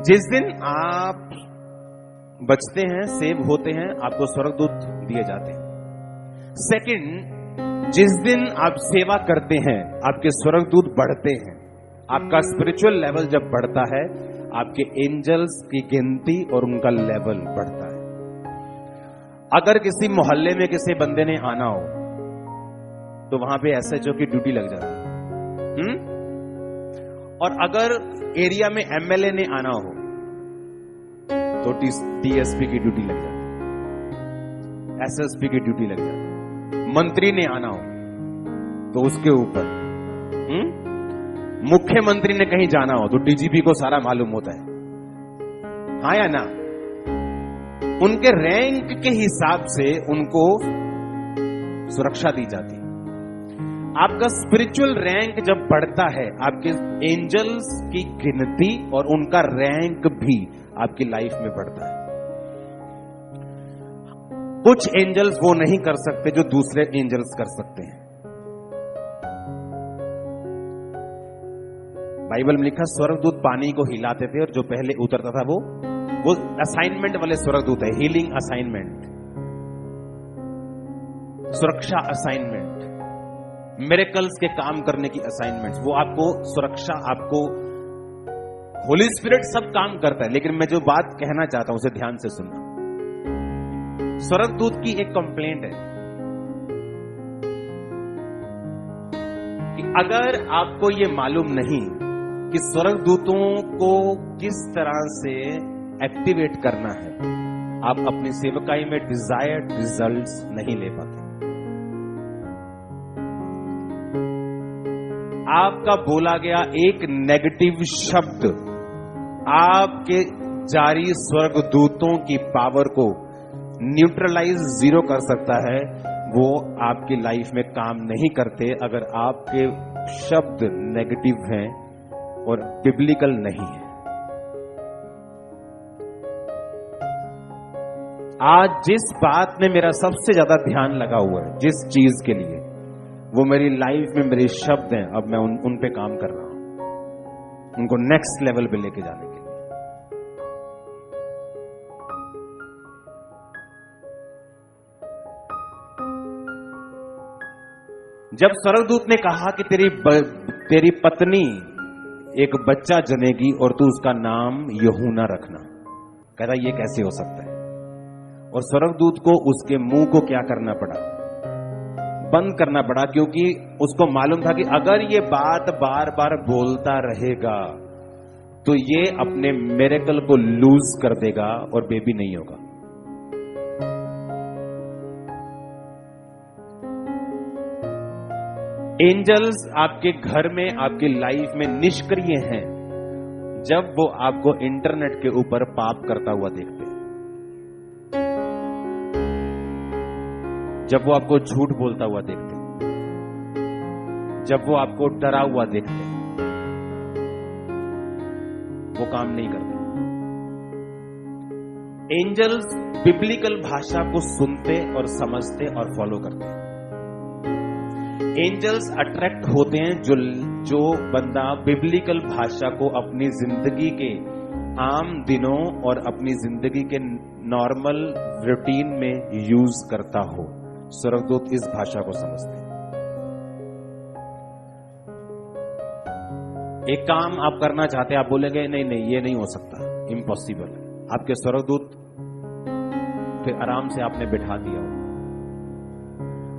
जिस दिन आप बचते हैं, सेव होते हैं, आपको स्वर्गदूत दिए जाते हैं। सेकंड, जिस दिन आप सेवा करते हैं, आपके स्वर्गदूत बढ़ते हैं। आपका स्पिरिचुअल लेवल जब बढ़ता है, आपके एंजल्स की गिनती और उनका लेवल बढ़ता है। अगर किसी मोहल्ले में किसी बंदे ने आना हो तो वहां पे एसएचओ की ड्यूटी लग जाती है। और अगर एरिया में एमएलए ने आना हो तो डीएसपी की ड्यूटी लग जाती है, एसएसपी की ड्यूटी लग जाती है। मंत्री ने आना हो तो उसके ऊपर, मुख्यमंत्री ने कहीं जाना हो तो डीजीपी को सारा मालूम होता है, हाँ या ना? उनके रैंक के हिसाब से उनको सुरक्षा दी जाती है। आपका स्पिरिचुअल रैंक जब बढ़ता है, आपके एंजल्स की गिनती और उनका रैंक भी आपकी लाइफ में बढ़ता है। कुछ एंजल्स वो नहीं कर सकते जो दूसरे एंजल्स कर सकते हैं। बाइबल में लिखा, स्वर्गदूत पानी को हिलाते थे और जो पहले उतरता था वो असाइनमेंट वाले स्वर्गदूत है। हीलिंग असाइनमेंट, सुरक्षा असाइनमेंट, मिरेकल्स के काम करने की असाइनमेंट्स, वो आपको सुरक्षा, आपको होली स्पिरिट सब काम करता है। लेकिन मैं जो बात कहना चाहता हूं उसे ध्यान से सुनना। स्वर्गदूत की एक कंप्लेंट है कि अगर आपको ये मालूम नहीं कि स्वर्गदूतों को किस तरह से एक्टिवेट करना है, आप अपनी सेवकाई में डिजायर्ड रिजल्ट्स नहीं ले पाते। आपका बोला गया एक नेगेटिव शब्द आपके जारी स्वर्गदूतों की पावर को न्यूट्रलाइज, जीरो कर सकता है। वो आपकी लाइफ में काम नहीं करते अगर आपके शब्द नेगेटिव हैं और बिब्लिकल नहीं है। आज जिस बात में मेरा सबसे ज्यादा ध्यान लगा हुआ है, जिस चीज के लिए, वो मेरी लाइफ में मेरे शब्द हैं। अब मैं उन पे काम कर रहा हूं, उनको नेक्स्ट लेवल पे लेके जाने के लिए। जब स्वर्गदूत ने कहा कि तेरी पत्नी एक बच्चा जनेगी और तू उसका नाम यूहन्ना रखना, कहता ये कैसे हो सकता है? और स्वर्गदूत को उसके मुंह को क्या करना पड़ा? बंद करना पड़ा, क्योंकि उसको मालूम था कि अगर ये बात बार बार बोलता रहेगा तो ये अपने मिरेकल को लूज कर देगा और बेबी नहीं होगा। एंजल्स आपके घर में, आपकी लाइफ में निष्क्रिय हैं जब वो आपको इंटरनेट के ऊपर पाप करता हुआ देखते हैं, जब वो आपको झूठ बोलता हुआ देखते हैं, जब वो आपको डरा हुआ देखते हैं, वो काम नहीं करते। एंजल्स बिब्लिकल भाषा को सुनते और समझते और फॉलो करते हैं। एंजल्स अट्रैक्ट होते हैं जो बंदा बिब्लिकल भाषा को अपनी जिंदगी के आम दिनों और अपनी जिंदगी के नॉर्मल रूटीन में यूज करता हो। स्वर्गदूत इस भाषा को समझते हैं। एक काम आप करना चाहते हैं, आप बोलेंगे नहीं नहीं ये नहीं हो सकता, इम्पॉसिबल। आपके स्वर्गदूत फिर आराम से आपने बिठा दिया हो,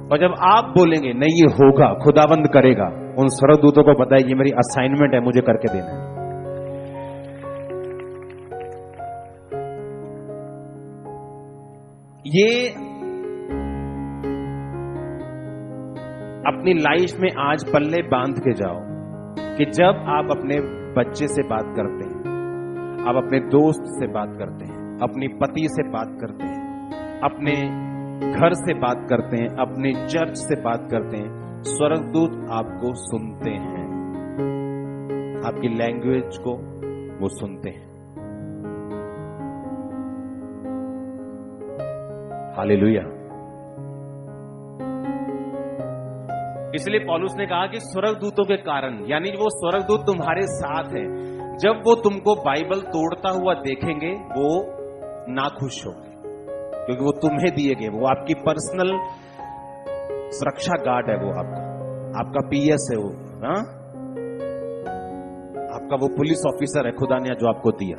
और जब आप बोलेंगे नहीं ये होगा, खुदाबंद करेगा, उन स्वर्गदूतों को पता है ये मेरी असाइनमेंट है, मुझे करके देना है। ये अपनी लाइफ में आज पल्ले बांध के जाओ कि जब आप अपने बच्चे से बात करते हैं, आप अपने दोस्त से बात करते हैं, अपनी पति से बात करते हैं, अपने घर से बात करते हैं, अपने चर्च से बात करते हैं, स्वर्गदूत आपको सुनते हैं, आपकी लैंग्वेज को वो सुनते हैं। हालेलुया। इसलिए पौलुस ने कहा कि स्वर्गदूतों के कारण, यानी वो स्वर्गदूत तुम्हारे साथ हैं, जब वो तुमको बाइबल तोड़ता हुआ देखेंगे वो नाखुश होंगे, क्योंकि वो तुम्हें दिए गए, वो आपकी पर्सनल सुरक्षा गार्ड है, वो आपका पीएस है, वो आपका वो पुलिस ऑफिसर है खुदा ने जो आपको दिया।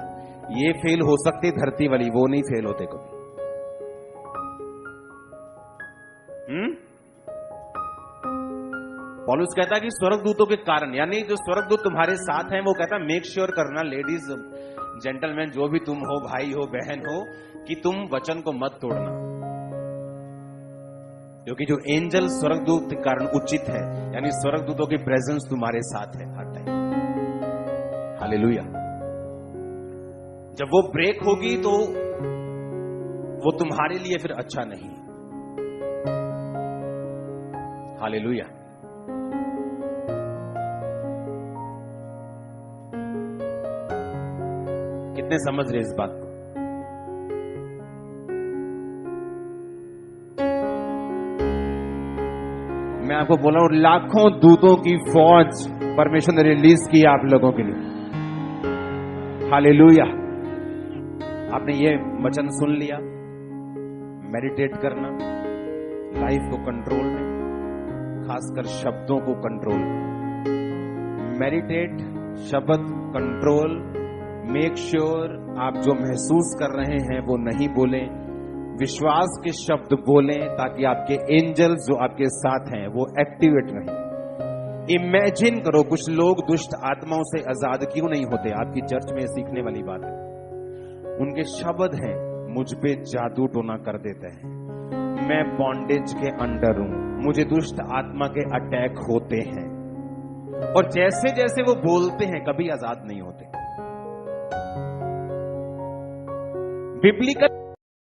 ये फेल हो सकती धरती वाली, वो नहीं फेल होते कभी। पौलुस कहता है कि स्वर्गदूतों के कारण, यानी जो स्वर्गदूत तुम्हारे साथ हैं, वो कहता है मेक श्योर करना, लेडीज जेंटलमैन जो भी तुम हो, भाई हो बहन हो, कि तुम वचन को मत तोड़ना, क्योंकि जो एंजल स्वर्गदूत के कारण उचित है, यानी स्वर्गदूतों की प्रेजेंस तुम्हारे साथ है हर टाइम। हालेलुया। जब वो ब्रेक होगी तो वो तुम्हारे लिए फिर अच्छा नहीं। हालेलुया। कितने समझ रहे इस बात को? मैं आपको बोल रहा हूं, लाखों दूतों की फौज परमेश्वर ने रिलीज की आप लोगों के लिए। हालेलुया। आपने ये वचन सुन लिया, मेडिटेट करना, लाइफ को कंट्रोल में, खासकर शब्दों को कंट्रोल में। मेडिटेट, शब्द कंट्रोल, मेक श्योर आप जो महसूस कर रहे हैं वो नहीं बोलें, विश्वास के शब्द बोलें, ताकि आपके एंजल्स जो आपके साथ हैं वो एक्टिवेट रहें। इमेजिन करो, कुछ लोग दुष्ट आत्माओं से आजाद क्यों नहीं होते? आपकी चर्च में सीखने वाली बात है। उनके शब्द हैं, मुझ पे जादू टोना कर देते हैं, मैं बॉन्डेज के अंडर हूं, मुझे दुष्ट आत्मा के अटैक होते हैं, और जैसे जैसे वो बोलते हैं कभी आजाद नहीं होते। बिब्लिकल